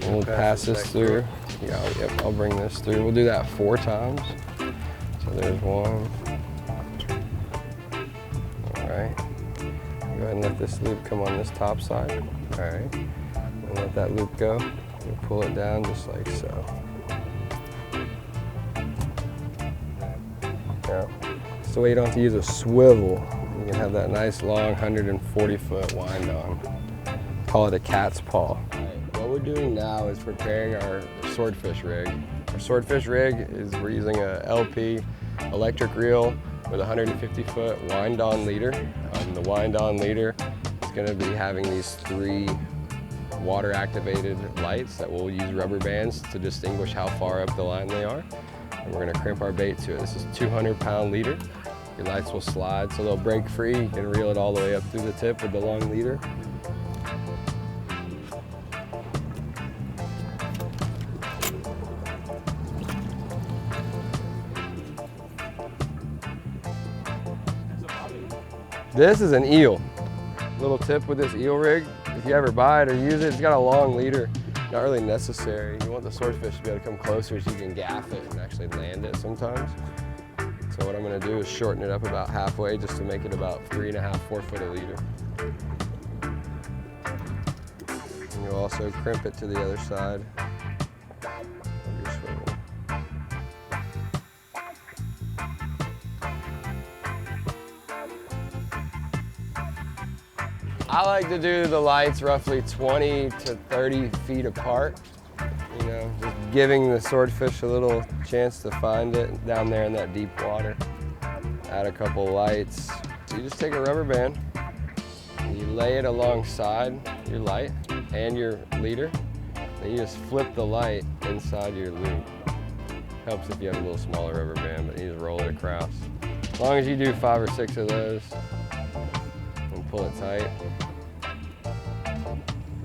And we'll pass this through. Yeah, yep, I'll bring this through. We'll do that 4 times. So there's 1. All right. Go ahead and let this loop come on this top side. All right. And let that loop go. And pull it down just like so. Yeah. So you don't have to use a swivel. You can have that nice long 140-foot wind on. Call it a cat's paw. What we're doing now is preparing our swordfish rig. Our swordfish rig is we're using a LP electric reel with a 150-foot wind-on leader. The wind-on leader is going to be having these 3 water-activated lights that we'll use rubber bands to distinguish how far up the line they are. And we're going to crimp our bait to it. This is a 200-pound leader. Your lights will slide so they'll break free. You can reel it all the way up through the tip with the long leader. This is an eel. Little tip with this eel rig, if you ever buy it or use it, it's got a long leader. Not really necessary. You want the swordfish to be able to come closer so you can gaff it and actually land it sometimes. So what I'm going to do is shorten it up about halfway just to make it about 3.5, 4 foot a leader. And you'll also crimp it to the other side of your swivel. I like to do the lights roughly 20 to 30 feet apart. You know, just giving the swordfish a little chance to find it down there in that deep water. Add a couple lights. So you just take a rubber band, and you lay it alongside your light and your leader, and you just flip the light inside your loop. Helps if you have a little smaller rubber band, but you just roll it across. As long as you do 5 or 6 of those, and pull it tight,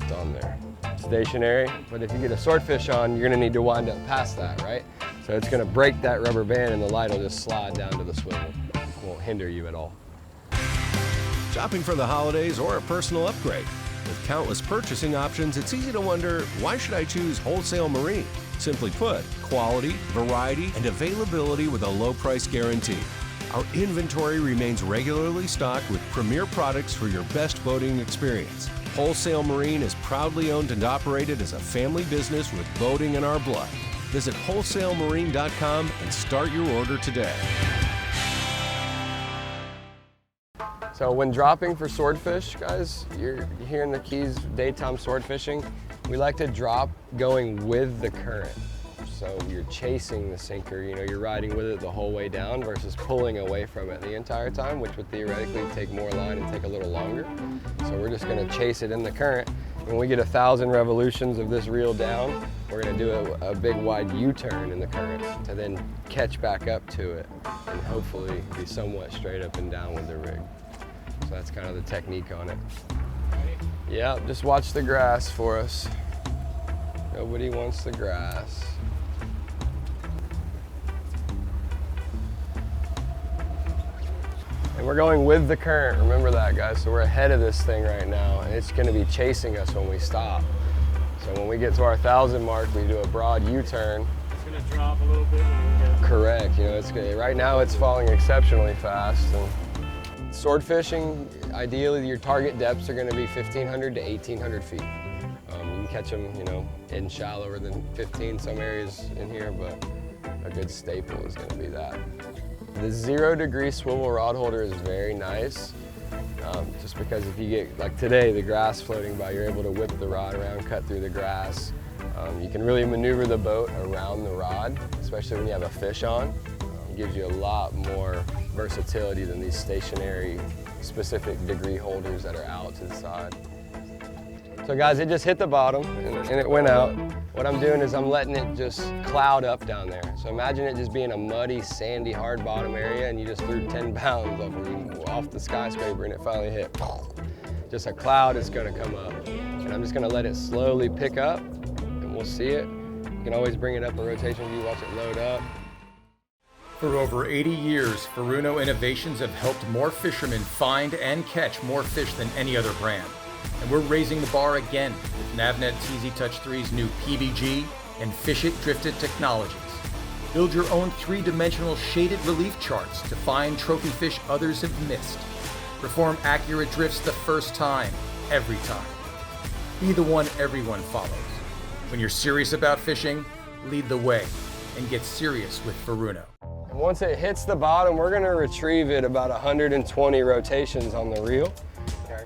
it's on there. Stationary, but if you get a swordfish on, you're gonna need to wind up past that, right? So it's gonna break that rubber band and the light will just slide down to the swivel. It won't hinder you at all. Shopping for the holidays or a personal upgrade? With countless purchasing options, it's easy to wonder, why should I choose Wholesale Marine? Simply put, quality, variety, and availability with a low price guarantee. Our inventory remains regularly stocked with premier products for your best boating experience. Wholesale Marine is proudly owned and operated as a family business with boating in our blood. Visit wholesalemarine.com and start your order today. So when dropping for swordfish, guys, you're here in the Keys daytime sword fishing, we like to drop going with the current. So you're chasing the sinker, you know, you're riding with it the whole way down versus pulling away from it the entire time, which would theoretically take more line and take a little longer. So we're just gonna chase it in the current. When we get 1,000 revolutions of this reel down, we're gonna do a big wide U-turn in the current to then catch back up to it and hopefully be somewhat straight up and down with the rig. So that's kind of the technique on it. Yeah, just watch the grass for us. Nobody wants the grass. And we're going with the current, remember that, guys. So we're ahead of this thing right now, and it's gonna be chasing us when we stop. So when we get to our 1,000 mark, we do a broad U-turn. It's gonna drop a little bit when we get... Correct, you know, it's gonna, right now it's falling exceptionally fast. And sword fishing, ideally your target depths are gonna be 1,500 to 1,800 feet. You can catch them, you know, in shallower than 15, some areas in here, but a good staple is gonna be that. The 0-degree swivel rod holder is very nice, just because if you get, like today, the grass floating by, you're able to whip the rod around, cut through the grass. You can really maneuver the boat around the rod, especially when you have a fish on. It gives you a lot more versatility than these stationary specific degree holders that are out to the side. So guys, it just hit the bottom and it went out. What I'm doing is I'm letting it just cloud up down there. So imagine it just being a muddy, sandy, hard bottom area and you just threw 10 pounds off the skyscraper and it finally hit. Just a cloud is gonna come up. And I'm just gonna let it slowly pick up and we'll see it. You can always bring it up a rotation view, watch it load up. For over 80 years, Furuno Innovations have helped more fishermen find and catch more fish than any other brand. And we're raising the bar again with Navnet TZ Touch 3's new PVG and Fish It Drifted technologies. Build your own three-dimensional shaded relief charts to find trophy fish others have missed. Perform accurate drifts the first time, every time. Be the one everyone follows. When you're serious about fishing, lead the way and get serious with Furuno. Once it hits the bottom, we're gonna retrieve it about 120 rotations on the reel.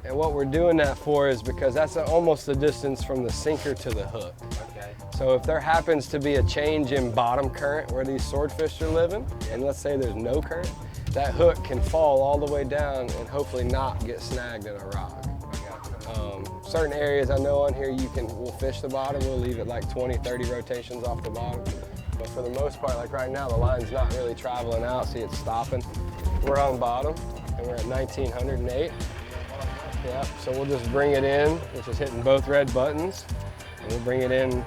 And what we're doing that for is because that's almost the distance from the sinker to the hook. Okay. So if there happens to be a change in bottom current where these swordfish are living, and let's say there's no current, that hook can fall all the way down and hopefully not get snagged in a rock. Certain areas I know on here we'll fish the bottom, we'll leave it like 20, 30 rotations off the bottom. But for the most part, like right now, the line's not really traveling out, see it's stopping. We're on bottom and we're at 1908. Yeah, so we'll just bring it in, which is hitting both red buttons. And we'll bring it in,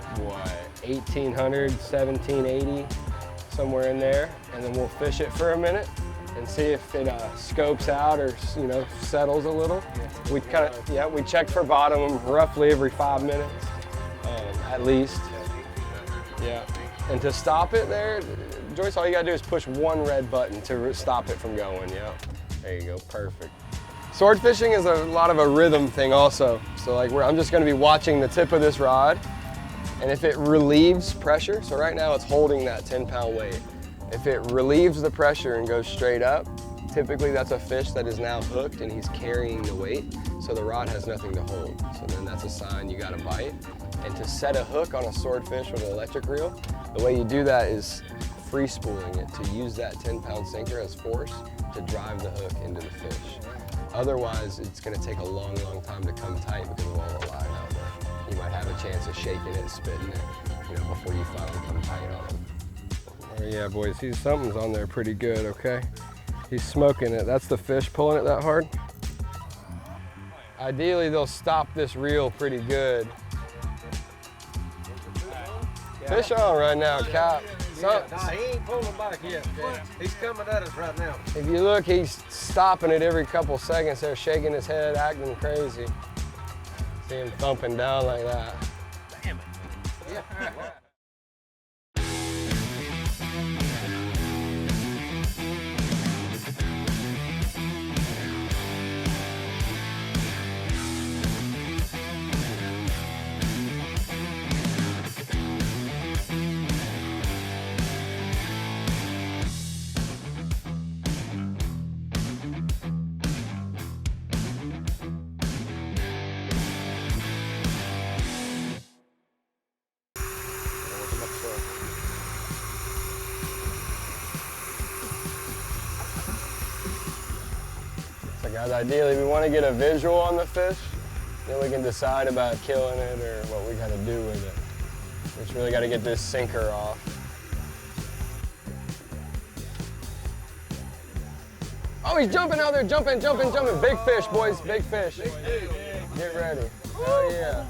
1800, 1780, somewhere in there. And then we'll fish it for a minute and see if it scopes out or, settles a little. We we check for bottom roughly every 5 minutes, at least. Yeah, and to stop it there, Joyce, all you gotta do is push one red button to stop it from going, yeah. There you go, perfect. Sword fishing is a lot of a rhythm thing also. So like I'm just gonna be watching the tip of this rod, and if it relieves pressure, so right now it's holding that 10-pound weight. If it relieves the pressure and goes straight up, typically that's a fish that is now hooked and he's carrying the weight, so the rod has nothing to hold. So then that's a sign you gotta bite. And to set a hook on a swordfish with an electric reel, the way you do that is free spooling it to use that 10-pound sinker as force to drive the hook into the fish. Otherwise, it's gonna take a long, long time to come tight because of all the line out there. You might have a chance of shaking it, spitting it, before you finally come tight on it. Oh yeah, boys, something's on there pretty good, okay? He's smoking it. That's the fish pulling it that hard. Ideally, they'll stop this reel pretty good. Fish on right now, Cap. Nah, he ain't pulling back yet, Dad. He's coming at us right now. If you look, he's stopping it every couple seconds there, shaking his head, acting crazy. See him thumping down like that. Damn it. Yeah. So guys, ideally we want to get a visual on the fish, then we can decide about killing it or what we gotta do with it. We just really gotta get this sinker off. Oh, he's jumping out there, jumping. Big fish, boys, big fish. Get ready. Oh yeah.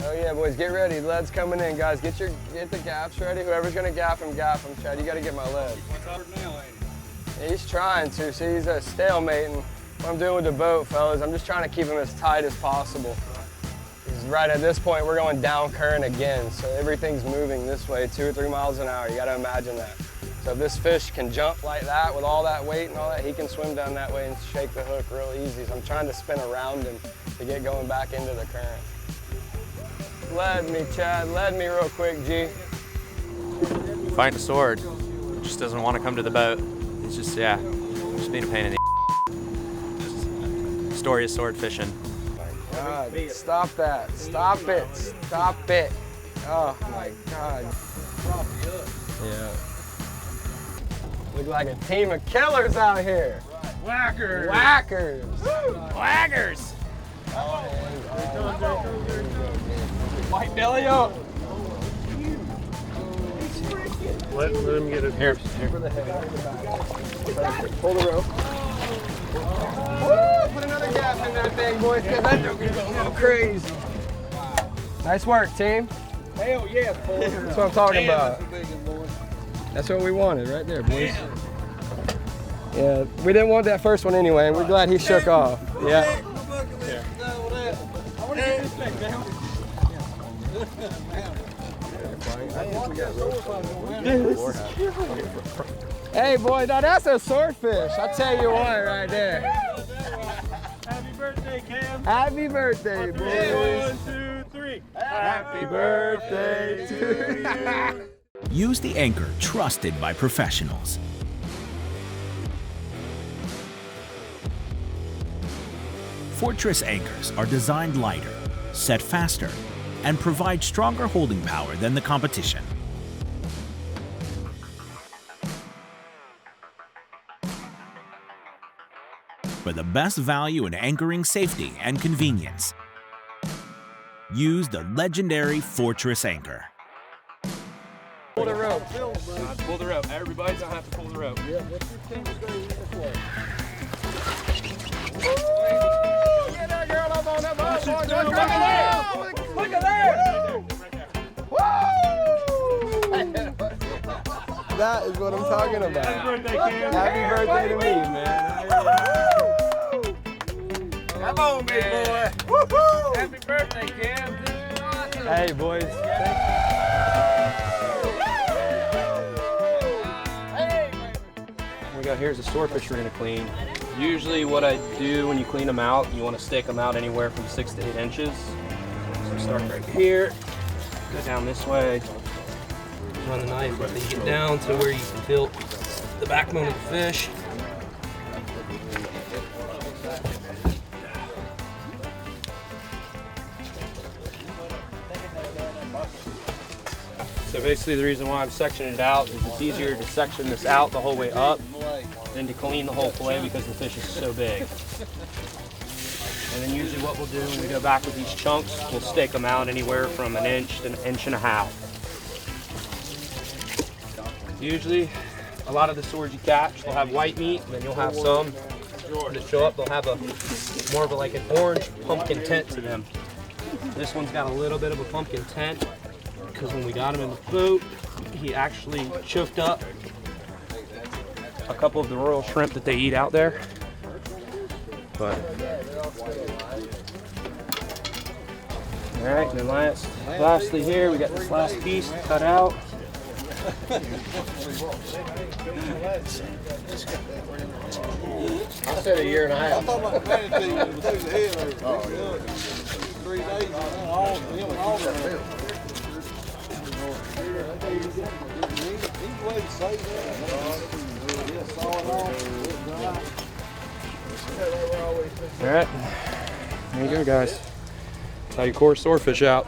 Oh yeah, boys, get ready. Lead's coming in, guys. Get the gaffs ready. Whoever's gonna gaff him, Chad. You gotta get my lead. He's trying to. See, he's stalemating. What I'm doing with the boat, fellas, I'm just trying to keep him as tight as possible. He's right at this point, we're going down current again, so everything's moving this way, 2 or 3 miles an hour. You gotta imagine that. So if this fish can jump like that with all that weight and all that, he can swim down that way and shake the hook real easy. So I'm trying to spin around him to get going back into the current. Lead me, Chad. Lead me real quick, G. Find a sword. Just doesn't want to come to the boat. It's just, just being a pain in the story of sword fishing. God, stop that. Stop it. Stop it. Oh my God. Yeah. Look like a team of killers out here. Whackers. Whackers. Whaggers! White belly up. Let him get it. Here. Pull the rope. Woo! Put another gaff in that thing, boys. Get that joke go crazy. Nice work, team. Hell yeah, boy. That's what I'm talking about. That's what we wanted right there, boys. Yeah, we didn't want that first one anyway, and we're glad he shook off. Yeah. Hey boy, now that's a swordfish. I'll tell you what right there. Happy birthday, Cam. Happy birthday, boys. 1, 2, 3. Happy birthday to you. Use the anchor trusted by professionals. Fortress anchors are designed lighter, set faster, and provide stronger holding power than the competition. For the best value in anchoring safety and convenience, use the legendary Fortress anchor. Pull the rope. Pull the rope. Everybody don't have to pull the rope. Get that girl up on that boat, boy. Look at there. Woo! That is what I'm talking about. Happy birthday, Cam. Happy birthday to me, man. Come on, big boy. Woohoo! Happy birthday, Cam. Hey, boys. Here we go. Here's the swordfish we're gonna clean. Usually what I do when you clean them out, you want to stake them out anywhere from 6 to 8 inches. So start right here, go down this way, run the knife until you get down to where you can feel the backbone of the fish. So basically the reason why I'm sectioning it out is it's easier to section this out the whole way up than to clean the whole fillet because the fish is so big. And then usually what we'll do when we go back with these chunks, we'll stake them out anywhere from 1 inch to 1.5 inches. Usually a lot of the swords you catch will have white meat, and then you'll have some that show up, they'll have a more of like an orange pumpkin tint to them. This one's got a little bit of a pumpkin tint because when we got him in the boat, he actually choked up a couple of the royal shrimp that they eat out there. But all right, and then lastly here, we got this last piece to cut out. I said 1.5 years. All right, there you go, guys. That's how you core swordfish out.